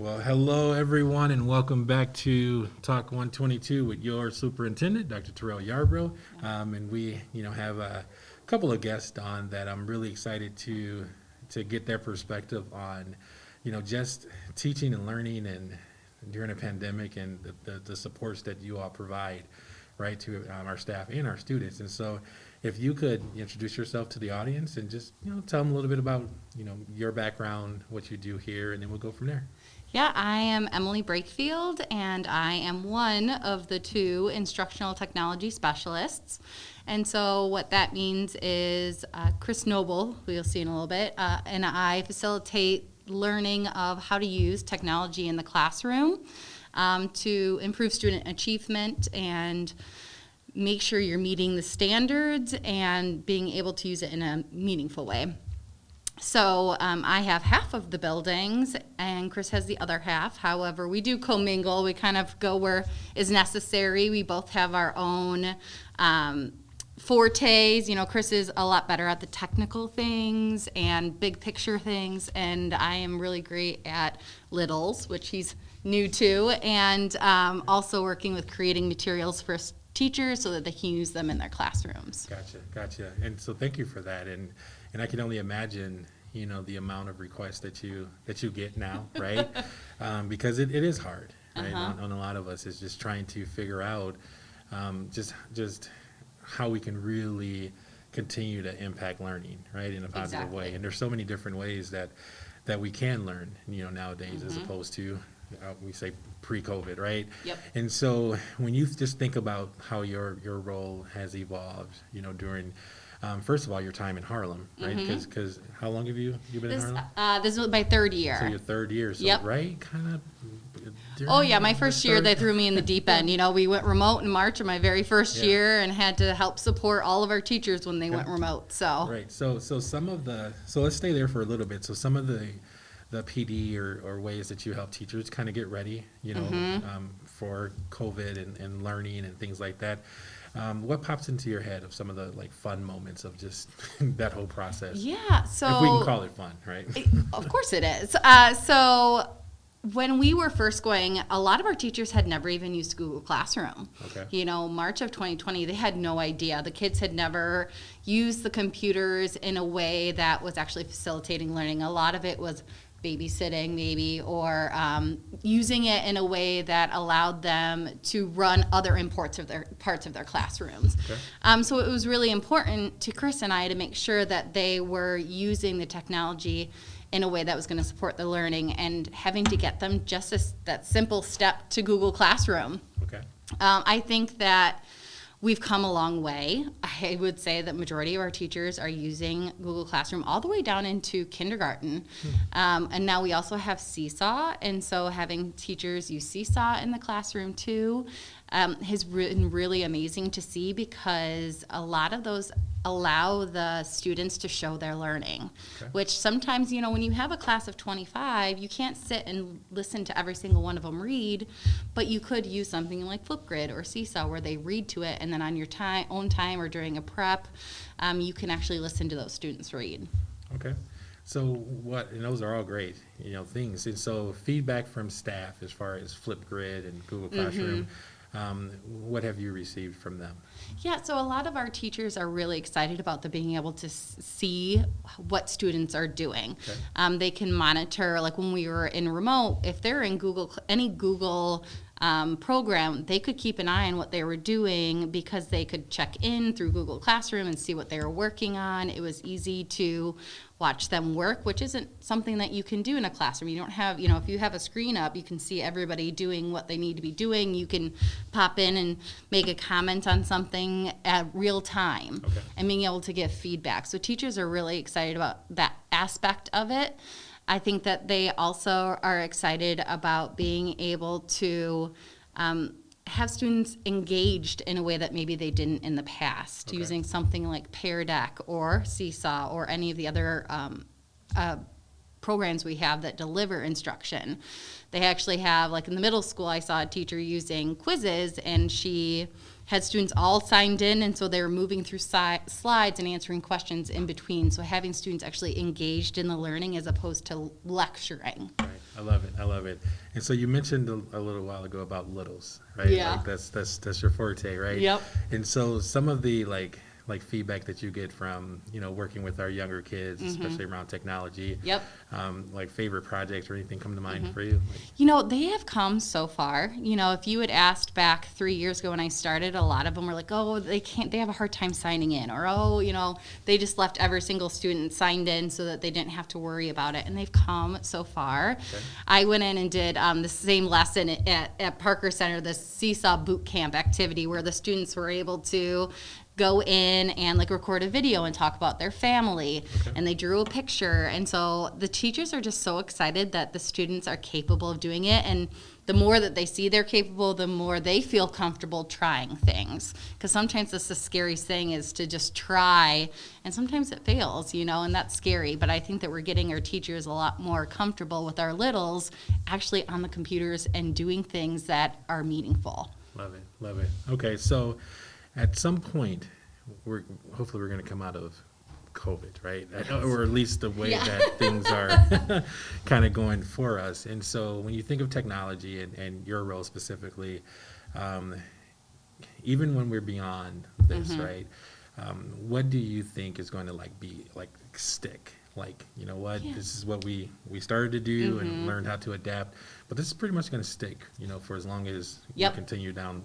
Well, hello everyone, and welcome back to Talk 122 with your superintendent, Dr. Terrell Yarbrough. And we, have a couple of guests on that I'm really excited to get their perspective on, just teaching and learning and during a pandemic and the supports that you all provide, right, to our staff and our students. And so, if you could introduce yourself to the audience and just, tell them a little bit about, your background, what you do here, and then we'll go from there. Yeah, I am Emily Breakfield, and I am one of the two Instructional Technology Specialists. And so what that means is Chris Noble, who you'll see in a little bit, and I facilitate learning of how to use technology in the classroom to improve student achievement and make sure you're meeting the standards and being able to use it in a meaningful way. So I have half of the buildings, and Chris has the other half. However, we do commingle. We kind of go where is necessary. We both have our own fortes. Chris is a lot better at the technical things and big picture things, and I am really great at littles, which he's new to, and also working with creating materials for teachers so that they can use them in their classrooms. Gotcha. And so thank you for that. And I can only imagine, the amount of requests that you get now, right? Because it is hard, right? On a lot of us, is just trying to figure out just how we can really continue to impact learning, right, in a positive way. And there's so many different ways that we can learn, nowadays, as opposed to we say pre-COVID, right? Yep. And so when you just think about how your role has evolved, during first of all, your time in Harlem, right? Because how long have you been in Harlem? This was my third year. So your third year, so Yep. right, kind of. Oh yeah, my first year they threw me in the deep end. We went remote in March of my very first year and had to help support all of our teachers when they went remote. So right, so let's stay there for a little bit. So some of the PD or ways that you help teachers kind of get ready, for COVID and learning and things like that. What pops into your head of some of the fun moments of just that whole process? Yeah, so if we can call it fun, right? Of course it is. So when we were first going, a lot of our teachers had never even used Google Classroom. Okay. March of 2020, they had no idea. The kids had never used the computers in a way that was actually facilitating learning. A lot of it was babysitting maybe, or using it in a way that allowed them to run other parts of their classrooms. Okay. So it was really important to Chris and I to make sure that they were using the technology in a way that was going to support the learning, and having to get them just that simple step to Google Classroom. Okay. I think that we've come a long way. I would say that majority of our teachers are using Google Classroom all the way down into kindergarten. And now we also have Seesaw, and so having teachers use Seesaw in the classroom too has been really amazing to see, because a lot of those allow the students to show their learning, which sometimes, when you have a class of 25, you can't sit and listen to every single one of them read, but you could use something like Flipgrid or Seesaw where they read to it, and then on your own time or during a prep, you can actually listen to those students read. Okay. So and those are all great, things. And so feedback from staff as far as Flipgrid and Google Classroom, what have you received from them? Yeah, so a lot of our teachers are really excited about being able to see what students are doing. Okay. They can monitor, like when we were in remote, if they're in any Google program, they could keep an eye on what they were doing, because they could check in through Google Classroom and see what they were working on. It was easy to watch them work, which isn't something that you can do in a classroom. You don't have, if you have a screen up, you can see everybody doing what they need to be doing. You can pop in and make a comment on something at real time, and being able to give feedback. So teachers are really excited about that aspect of it. I think that they also are excited about being able to have students engaged in a way that maybe they didn't in the past, using something like Pear Deck or Seesaw or any of the other programs we have that deliver instruction. They actually have, like in the middle school, I saw a teacher using quizzes, and she had students all signed in, and so they were moving through slides and answering questions in between. So having students actually engaged in the learning as opposed to lecturing. Right. I love it. I love it. And so you mentioned a little while ago about littles, right? Yeah. Like that's your forte, right? Yep. And so some of the like feedback that you get from, working with our younger kids, especially around technology. Yep. Like favorite projects or anything come to mind for you? They have come so far. If you had asked back 3 years ago when I started, a lot of them were like, oh, they have a hard time signing in, or, oh, they just left every single student signed in so that they didn't have to worry about it. And they've come so far. Okay. I went in and did the same lesson at Parker Center, the Seesaw Boot Camp activity, where the students were able to go in and record a video and talk about their family. Okay. And they drew a picture. And so the teachers are just so excited that the students are capable of doing it. And the more that they see they're capable, the more they feel comfortable trying things. Because sometimes that's the scariest thing, is to just try, and sometimes it fails, and that's scary. But I think that we're getting our teachers a lot more comfortable with our littles actually on the computers and doing things that are meaningful. Love it. Love it. Okay, so at some point, hopefully we're going to come out of COVID, right? Or at least the way that things are kind of going for us. And so when you think of technology and your role specifically, even when we're beyond this, right? What do you think is going to be stick? This is what we started to do and learned how to adapt, but this is pretty much going to stick, for as long as we continue down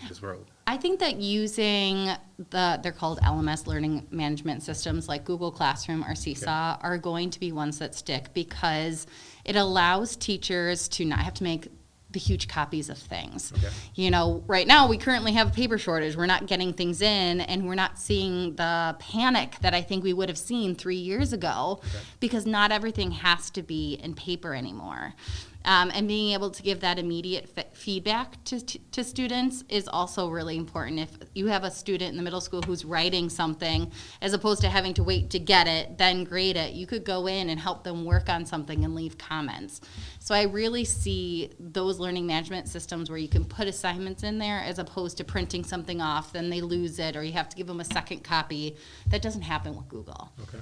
this road. I think that using they're called LMS, learning management systems, like Google Classroom or Seesaw, are going to be ones that stick, because it allows teachers to not have to make the huge copies of things. Okay. Right now we currently have a paper shortage. We're not getting things in, and we're not seeing the panic that I think we would have seen 3 years ago, because not everything has to be in paper anymore. And being able to give that immediate feedback to students is also really important. If you have a student in the middle school who's writing something, as opposed to having to wait to get it, then grade it, you could go in and help them work on something and leave comments. So I really see those learning management systems where you can put assignments in there, as opposed to printing something off, then they lose it, or you have to give them a second copy. That doesn't happen with Google. Okay,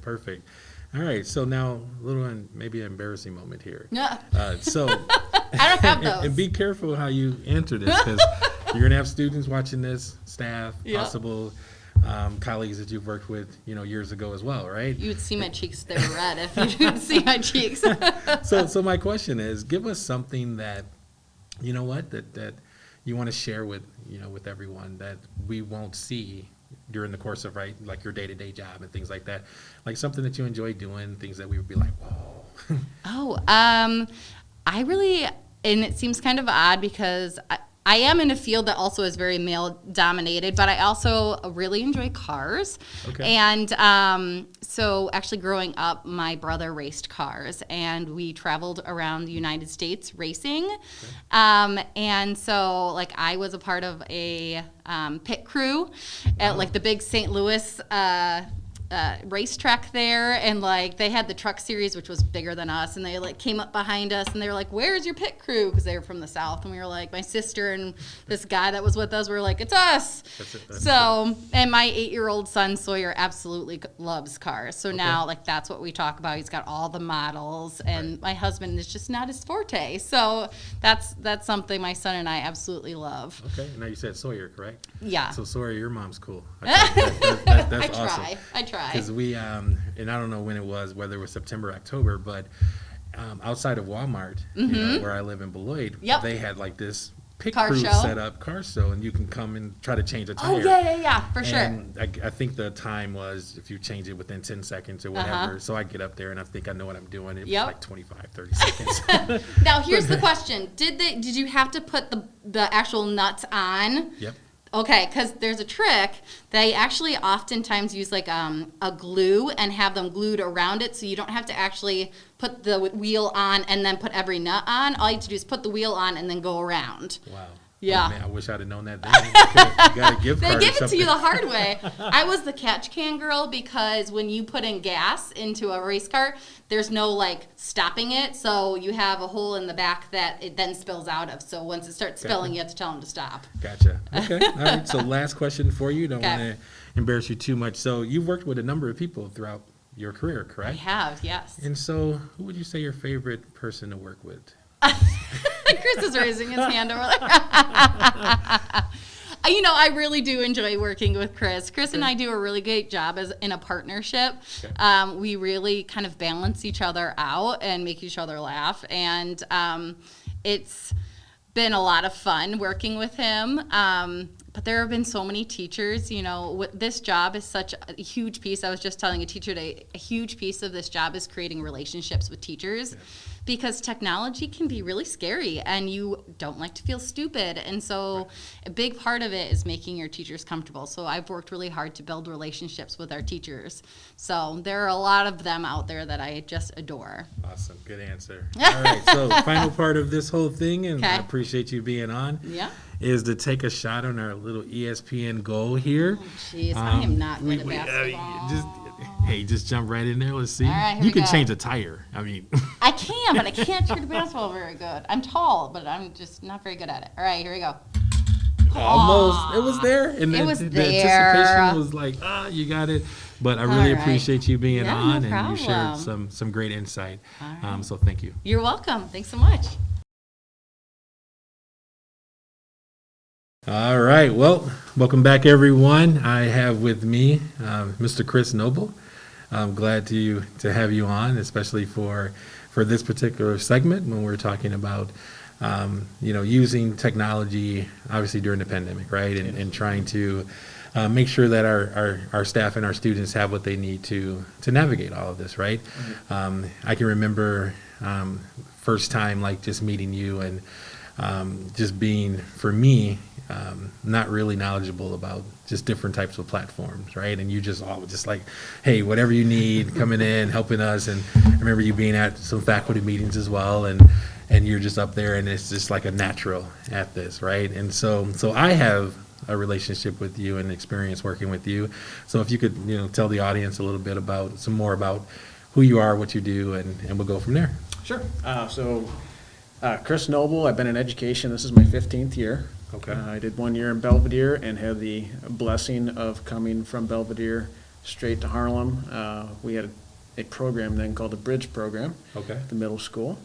perfect. All right, so now a little maybe an embarrassing moment here. Yeah. So I don't have those. And be careful how you answer this, because you're going to have students watching this, staff, possible colleagues that you've worked with, years ago as well, right? You would see my cheeks; they were red if you didn't see my cheeks. So my question is, give us something that, that you want to share with everyone that we won't see during the course of your day-to-day job and things like that, something that you enjoy doing, things that we would be like, whoa. I really, and it seems kind of odd, because I am in a field that also is very male dominated, but I also really enjoy cars. Okay. And so actually growing up, my brother raced cars, and we traveled around the United States racing. Okay. And so I was a part of a pit crew at the big St. Louis racetrack there, and they had the truck series, which was bigger than us, and they came up behind us, and they were like, "Where's your pit crew?" Because they were from the South, and we were like, my sister and this guy that was with us were like, "It's us." That's so cool. And my 8-year-old son Sawyer absolutely loves cars, so now that's what we talk about. He's got all the models, and my husband is just not his forte, so that's something my son and I absolutely love. Okay, now you said Sawyer, correct? Yeah. So Sawyer, your mom's cool. That's awesome. I try. Because we, and I don't know when it was, whether it was September, October, but outside of Walmart, where I live in Beloit, they had this pit car crew show. Set up car show, and you can come and try to change a tire. Oh, yeah, for sure. And I think the time was if you change it within 10 seconds or whatever. So I get up there, and I think I know what I'm doing. It was 25, 30 seconds. Now, here's the question. Did you have to put the actual nuts on? Yep. Okay, because there's a trick. They actually oftentimes use a glue and have them glued around it, so you don't have to actually put the wheel on and then put every nut on. All you have to do is put the wheel on and then go around. Wow. Yeah. Oh, man, I wish I'd have known that then. You got a gift card. They give it to you the hard way. I was the catch can girl, because when you put in gas into a race car, there's no stopping it, so you have a hole in the back that it then spills out of. So once it starts spilling, you have to tell them to stop. Gotcha. Okay. All right. So last question for you. Don't want to embarrass you too much. So you've worked with a number of people throughout your career, I correct? have, yes. And so, who would you say your favorite person to work with? Chris is raising his hand over there. I really do enjoy working with Chris. Chris and I do a really great job as in a partnership. Okay. We really kind of balance each other out and make each other laugh. And it's been a lot of fun working with him. But there have been so many teachers, this job is such a huge piece. I was just telling a teacher today, a huge piece of this job is creating relationships with teachers. Yeah. Because technology can be really scary and you don't like to feel stupid. And so a big part of it is making your teachers comfortable. So I've worked really hard to build relationships with our teachers. So there are a lot of them out there that I just adore. Awesome. Good answer. All right. So final part of this whole thing, and I appreciate you being on, is to take a shot on our little ESPN goal here. Oh, jeez. I am not good at basketball. Just jump right in there. Let's see. All right, you can change a tire. I can, but I can't shoot a basketball very good. I'm tall, but I'm just not very good at it. All right, here we go. Almost. It was there. And it was the there. anticipation was like, you got it. But I really appreciate you being on, no and you shared some great insight. Right. So thank you. You're welcome. Thanks so much. All right. Well, welcome back, everyone. I have with me Mr. Chris Noble. I'm glad to have you on, especially for this particular segment when we're talking about using technology, obviously during the pandemic, right? And trying to make sure that our staff and our students have what they need to navigate all of this, right? Mm-hmm. I can remember first time like just meeting you and just being, for me, not really knowledgeable about just different types of platforms, right? And you just like, hey, whatever you need, coming in, helping us. And I remember you being at some faculty meetings as well, and you're just up there, and it's just like a natural at this, right? And so I have a relationship with you and experience working with you. So if you could, tell the audience a little bit about more about who you are, what you do, and we'll go from there. Sure. Chris Noble, I've been in education. This is my 15th year. Okay. I did 1 year in Belvedere and had the blessing of coming from Belvedere straight to Harlem. We had a program then called the Bridge Program at the middle school.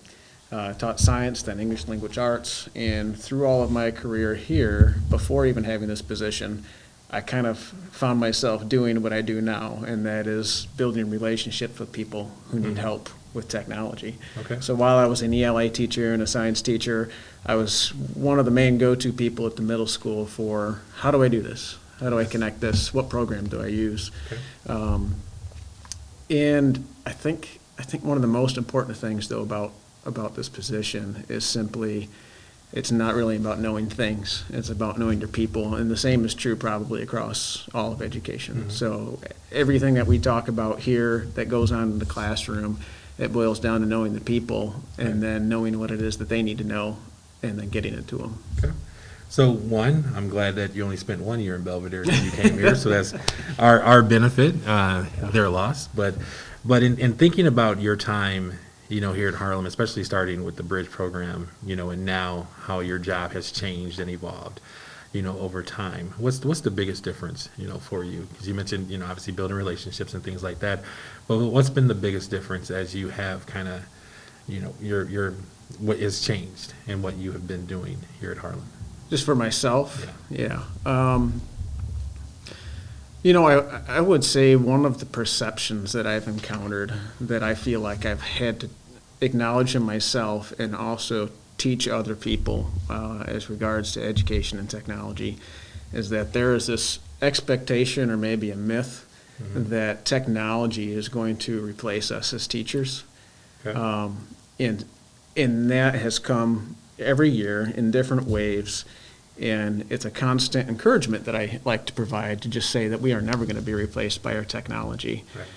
I taught science, then English language arts, and through all of my career here, before even having this position, I kind of found myself doing what I do now, and that is building relationships with people who need help with technology. Okay. So while I was an ELA teacher and a science teacher, I was one of the main go-to people at the middle school for how do I do this? How do I connect this? What program do I use? Okay. And I think one of the most important things though about this position is simply it's not really about knowing things. It's about knowing your people, and the same is true probably across all of education. Mm-hmm. So everything that we talk about here that goes on in the classroom, it boils down to knowing the people and then knowing what it is that they need to know and then getting it to them. Okay. So I'm glad that you only spent 1 year in Belvedere when you came here, so that's our benefit, their loss. But in thinking about your time, here at Harlem, especially starting with the Bridge program, and now how your job has changed and evolved, over time. What's the biggest difference, for you? Because you mentioned, obviously building relationships and things like that. But what's been the biggest difference as you have kind of, your what has changed and what you have been doing here at Harlem? Just for myself? Yeah. I would say one of the perceptions that I've encountered that I feel like I've had to acknowledge in myself and also teach other people as regards to education and technology is that there is this expectation or maybe a myth that technology is going to replace us as teachers. Okay. And that has come every year in different waves, and it's a constant encouragement that I like to provide to just say that we are never going to be replaced by our technology. Right.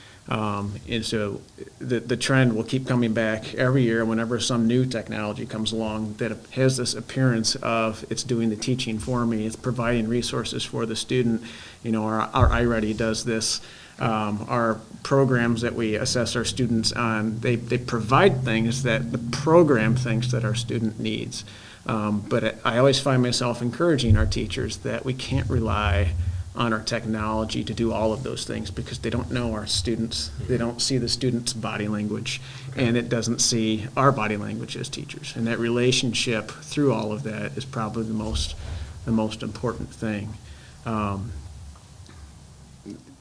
And so the trend will keep coming back every year whenever some new technology comes along that has this appearance of it's doing the teaching for me, it's providing resources for the student. Our iReady does this. Our programs that we assess our students on, they provide things that the program thinks that our student needs. But I always find myself encouraging our teachers that we can't rely on our technology to do all of those things because they don't know our students. They don't see the students' body language, and it doesn't see our body language as teachers. And that relationship through all of that is probably the most important thing.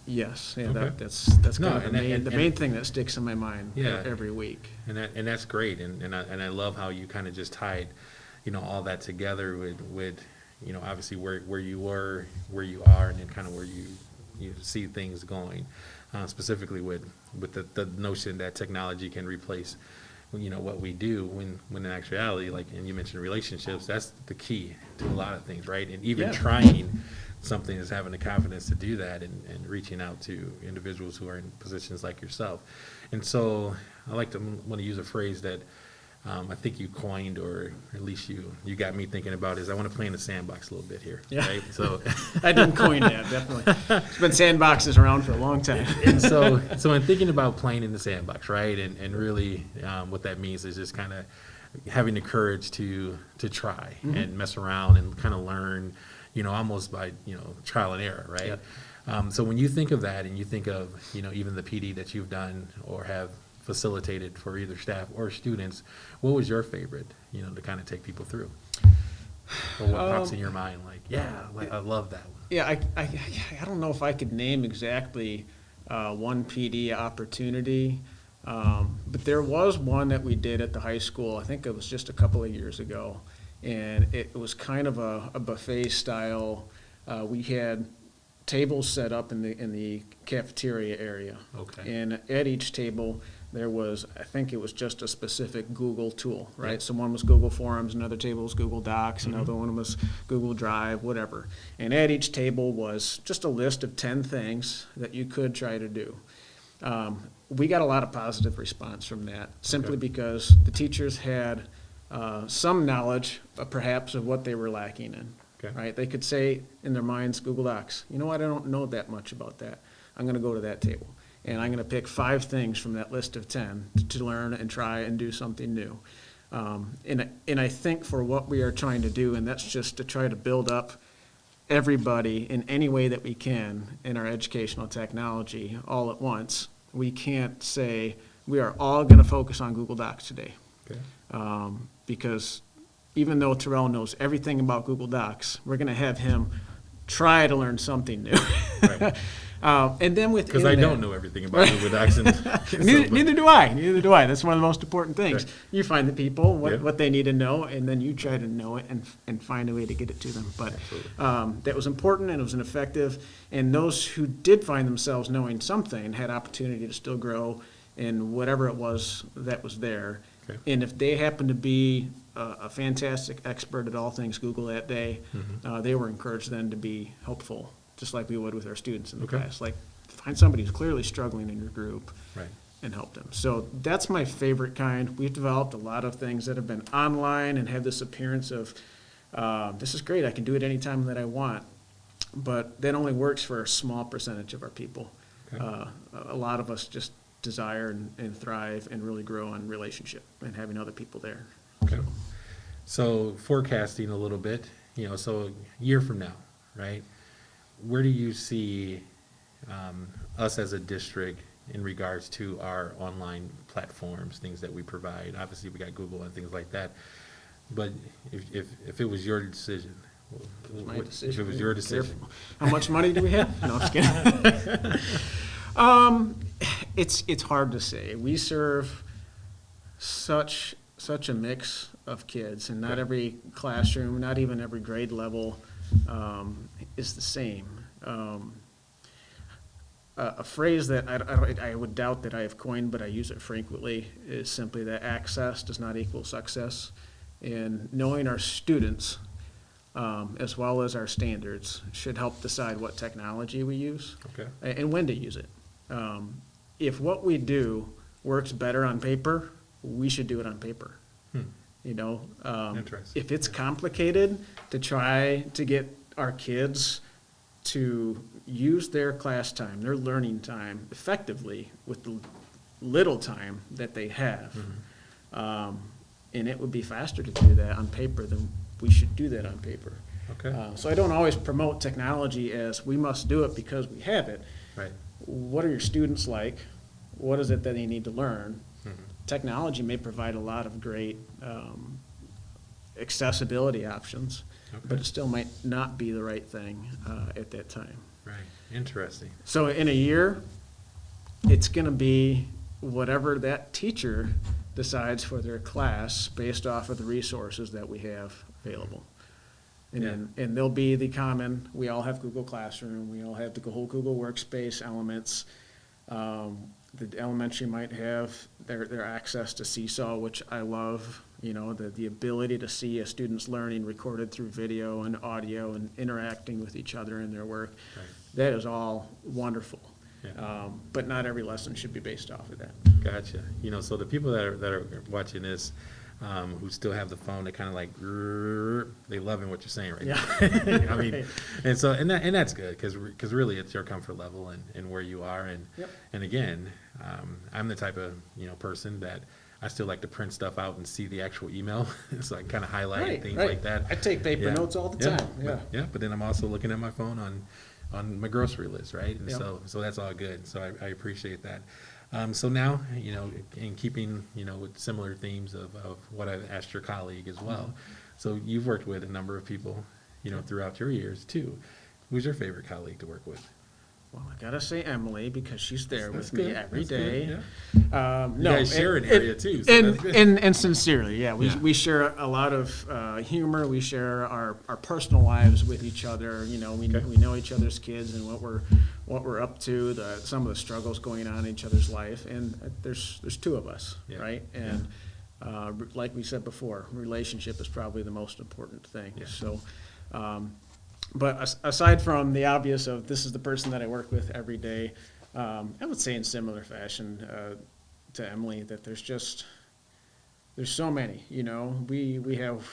Yes, yeah, Okay. that's No, kind of and the main thing that sticks in my mind Yeah. every week. And that's great, and I love how you kind of just tied, all that together with obviously where you were, where you are, and then kind of where you see things going, specifically with the notion that technology can replace what we do when in actuality, like, and you mentioned relationships, that's the key to a lot of things, right? And even trying something is having the confidence to do that and reaching out to individuals who are in positions like yourself. And so I want to use a phrase that I think you coined, or at least you got me thinking about, is I want to play in the sandbox a little bit here. Yeah. Right? So I didn't coin that, definitely. It's been sandboxes around for a long time. and so I'm thinking about playing in the sandbox, right? And really what that means is just kind of having the courage to try and mess around and kind of learn, almost by, trial and error, right? Yep. So when you think of that and you think of, even the PD that you've done or have facilitated for either staff or students, what was your favorite, to kind of take people through? Or what pops in your mind, like, I love that one. Yeah, I don't know if I could name exactly one PD opportunity, but there was one that we did at the high school. I think it was just a couple of years ago, and it was kind of a buffet style. We had tables set up in the cafeteria area. Okay. And at each table there was, I think it was just a specific Google tool, right? Yeah. So one was Google Forms, another table was Google Docs, another one was Google Drive, whatever. And at each table was just a list of 10 things that you could try to do. We got a lot of positive response from that, simply because the teachers had some knowledge, perhaps, of what they were lacking in. Okay. Right? They could say in their minds, Google Docs, you know what, I don't know that much about that. I'm going to go to that table, and I'm going to pick 5 things from that list of 10 to learn and try and do something new. And I think for what we are trying to do, and that's just to try to build up everybody in any way that we can in our educational technology all at once, we can't say we are all going to focus on Google Docs today. Okay. Because even though Terrell knows everything about Google Docs, we're going to have him try to learn something new. Right. And then within Because I don't know everything about Google Docs. Neither do I. That's one of the most important things. Right. You find the people, Yeah. what they need to know, and then you try to know it and find a way to get it to them. But that was important, and it was an effective. And those who did find themselves knowing something had opportunity to still grow in whatever it was that was there. Okay. And if they happened to be a fantastic expert at all things Google that day, they were encouraged then to be helpful, just like we would with our students in the Okay. class. Like, find somebody who's clearly struggling in your group Right. and help them. So that's my favorite kind. We've developed a lot of things that have been online and have this appearance of, this is great, I can do it anytime that I want. But that only works for a small percentage of our people. Okay. A lot of us just desire and thrive and really grow on relationship and having other people there. Okay. So forecasting a little bit, so a year from now, right? Where do you see us as a district in regards to our online platforms, things that we provide? Obviously, we got Google and things like that. But if it was your decision, My decision. if it was your decision, Careful. How much money do we have? No, I'm just kidding. It's hard to say. We serve such a mix of kids, and not Okay. every classroom, not even every grade level is the same. A phrase that I would doubt that I have coined, but I use it frequently, is simply that access does not equal success. And knowing our students, as well as our standards, should help decide what technology we use okay, and when to use it. If what we do works better on paper, we should do it on paper. Interesting. If it's complicated to try to get our kids to use their class time, their learning time effectively with the little time that they have, and it would be faster to do that on paper than we should do that on paper. Okay. So I don't always promote technology as we must do it because we have it. Right. What are your students like? What is it that they need to learn? Mm-hmm. Technology may provide a lot of great accessibility options, but it still might not be the right thing at that time. Right. Interesting. So in a year, it's going to be whatever that teacher decides for their class based off of the resources that we have available. And there'll be the common, we all have Google Classroom, we all have the whole Google Workspace elements. The elementary might have their access to Seesaw, which I love, the ability to see a student's learning recorded through video and audio and interacting with each other in their work. Right. That is all wonderful. Yeah. But not every lesson should be based off of that. Gotcha. So the people that are watching this, who still have the phone, they kind of like, they loving what you're saying right now. I mean, Right. and that's good because really it's your comfort level and where you are and again, I'm the type of person that I still like to print stuff out and see the actual email, so I kind of highlight things like that. I take paper notes all the time. But then I'm also looking at my phone on my grocery list, right? And Yep. so that's all good. So I appreciate that. So now, in keeping, with similar themes of what I've asked your colleague as well. So you've worked with a number of people, throughout your years too. Who's your favorite colleague to work with? Well, I gotta say Emily because she's there That's with me good. every That's day. good, yeah. You guys share an area too, so that's good. And sincerely, Yeah. we share a lot of humor. We share our personal lives with each other. We know each other's kids and what we're up to, some of the struggles going on in each other's life. And there's two of us, Yeah. right? And like we said before, relationship is probably the most important thing. Yeah. So. But aside from the obvious of this is the person that I work with every day, I would say in similar fashion to Emily that there's so many. We have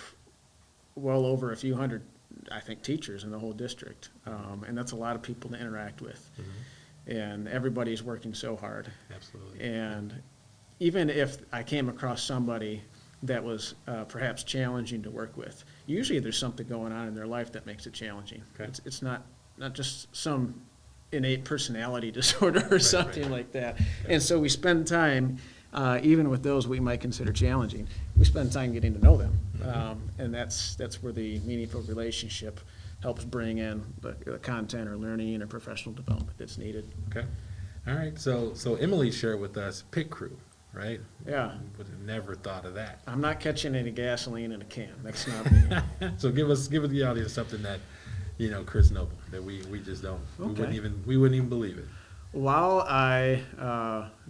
well over a few hundred, I think, teachers in the whole district, and that's a lot of people to interact with. Mm-hmm. And everybody's working so hard. Absolutely. And even if I came across somebody that was perhaps challenging to work with, usually there's something going on in their life that makes it challenging. Okay. It's not just some innate personality disorder or something like that. And so we spend time, even with those we might consider challenging, we spend time getting to know them. And that's where the meaningful relationship helps bring in the content or learning or professional development that's needed. Okay. All right. So Emily shared with us Pit Crew, right? Yeah. Would have never thought of that. I'm not catching any gasoline in a can. That's not me. So give the audience something that, Chris Noble, that we just don't, Okay. we wouldn't even believe it. While I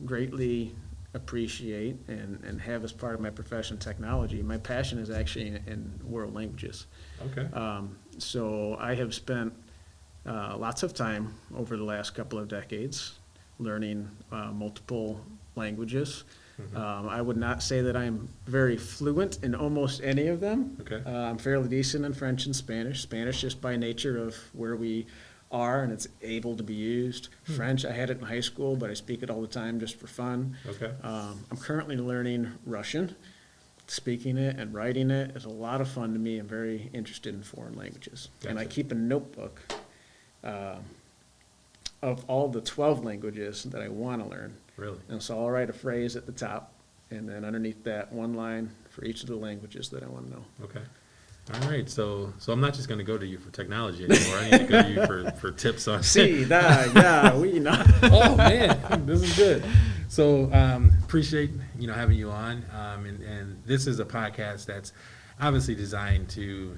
greatly appreciate and have as part of my profession technology, my passion is actually in world languages. Okay. So I have spent lots of time over the last couple of decades learning multiple languages. I would not say that I'm very fluent in almost any of them. Okay. I'm fairly decent in French and Spanish. Spanish just by nature of where we are and it's able to be used. French, I had it in high school, but I speak it all the time just for fun. Okay. I'm currently learning Russian. Speaking it and writing it is a lot of fun to me. I'm very interested in foreign languages. And I Gotcha. keep a notebook of all the 12 languages that I want to learn. Really? And so I'll write a phrase at the top, and then underneath that, one line for each of the languages that I want to know. Okay. All right. So I'm not just going to go to you for technology anymore. I need to go to you for tips on. See, yeah, we know. Oh man, this is good. So appreciate having you on, and this is a podcast that's obviously designed to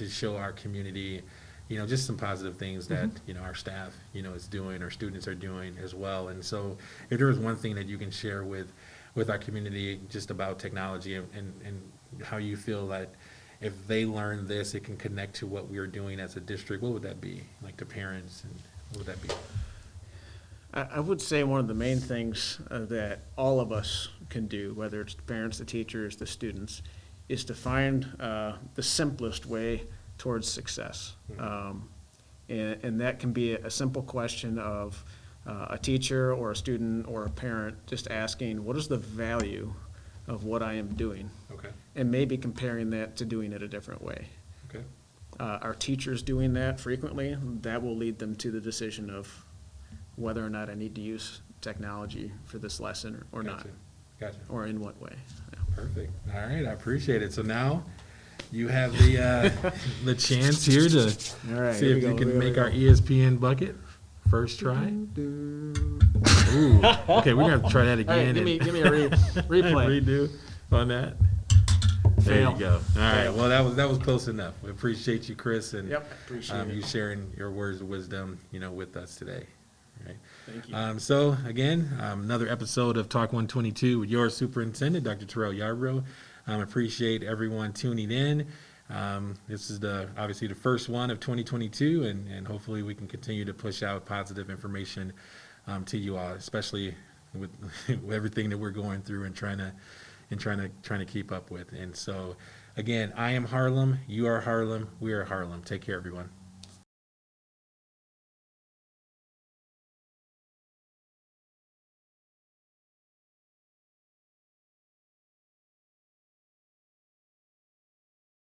show our community, just some positive things that our staff is doing, our students are doing as well. And so if there was one thing that you can share with our community just about technology and how you feel that if they learn this, it can connect to what we're doing as a district, what would that be? Like to parents, and what would that be? I would say one of the main things that all of us can do, whether it's the parents, the teachers, the students, is to find the simplest way towards success. And that can be a simple question of a teacher or a student or a parent just asking, what is the value of what I am doing? Okay. And maybe comparing that to doing it a different way. Okay. Are teachers doing that frequently? That will lead them to the decision of whether or not I need to use technology for this lesson or not, Gotcha. or in what way. Yeah. Perfect. All right, I appreciate it. So now you have the chance here to All right, see here if we you go, can here we make go. our ESPN bucket. First try. Ooh. Okay, we're gonna have to try that All right, again. give me a replay. Redo on that. There Fail. you go. All right. Fail. Well, that was close enough. We appreciate you, Chris, and Yep, appreciate you it. sharing your words of wisdom, with us today. Right. Thank you. So again, another episode of Talk 122 with your superintendent, Dr. Terrell Yarbrough. Appreciate everyone tuning in. This is obviously the first one of 2022, and hopefully we can continue to push out positive information to you all, especially with everything that we're going through and trying to keep up with. And so, again, I am Harlem. You are Harlem. We are Harlem. Take care, everyone.